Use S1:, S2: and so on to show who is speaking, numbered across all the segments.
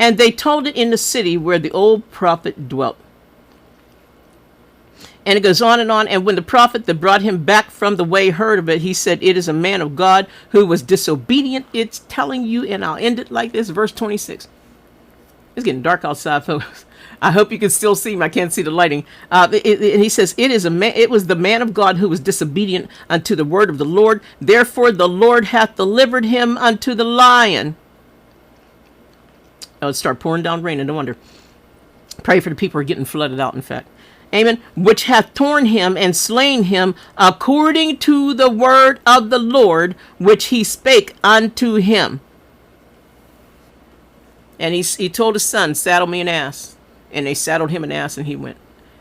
S1: And they told it in the city where the old prophet dwelt. And it goes on. And when the prophet that brought him back from the way heard of it, he said, it is a man of God who was disobedient. It's telling you, and I'll end it like this, verse 26. It's getting dark outside, folks. I hope you can still see me. I can't see the lighting. And he says, it was the man of God who was disobedient unto the word of the Lord. Therefore the Lord hath delivered him unto the lion. Oh, it start pouring down rain, and no wonder. Pray for the people who are getting flooded out, in fact. Amen. Which hath torn him and slain him according to the word of the Lord, which he spake unto him. And he told his son, saddle me an ass. And they saddled him an ass, and he went.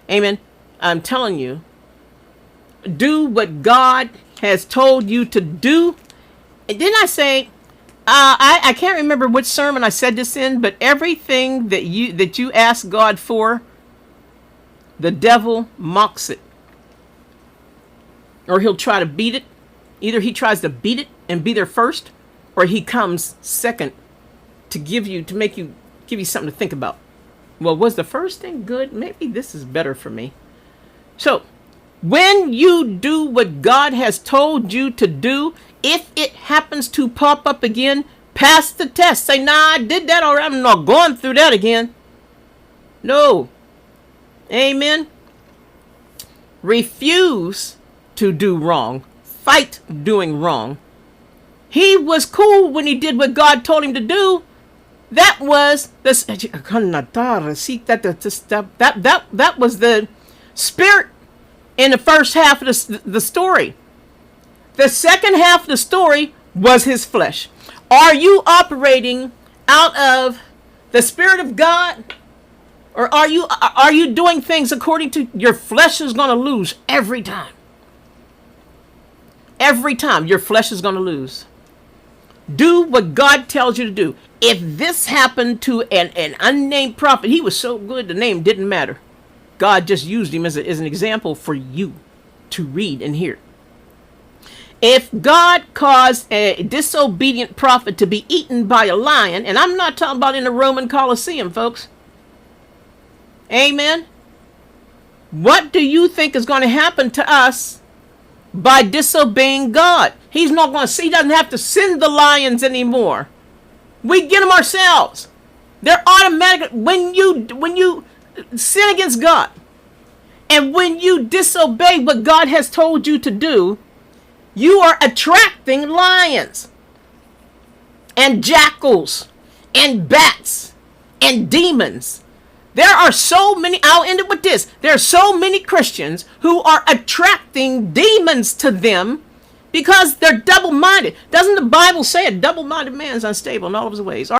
S1: Amen. I'm telling you, do what God has told you to do. And didn't I say, I can't remember which sermon I said this in, but everything that you ask God for, the devil mocks it. Or he'll try to beat it. Either he tries to beat it and be there first, or he comes second to give you something to think about. Well, was the first thing good? Maybe this is better for me. So, when you do what God has told you to do, if it happens to pop up again, pass the test. Say, nah, I did that already. I'm not going through that again. No. Amen. Refuse to do wrong. Fight doing wrong. He was cool when he did what God told him to do. That was that was the spirit in the first half of the story. The second half of the story was his flesh. Are you operating out of the Spirit of God? Or are you doing things according to your flesh is going to lose every time? Every time your flesh is going to lose. Do what God tells you to do. If this happened to an unnamed prophet, he was so good the name didn't matter. God just used him as an example for you to read and hear. If God caused a disobedient prophet to be eaten by a lion, and I'm not talking about in the Roman Colosseum, folks. Amen. What do you think is going to happen to us by disobeying God? He doesn't have to send the lions anymore. We get them ourselves. They're automatic. When you sin against God, and when you disobey what God has told you to do, you are attracting lions and jackals and bats and demons. There are so many, I'll end it with this. There are so many Christians who are attracting demons to them because they're double-minded. Doesn't the Bible say a double-minded man is unstable in all of his ways?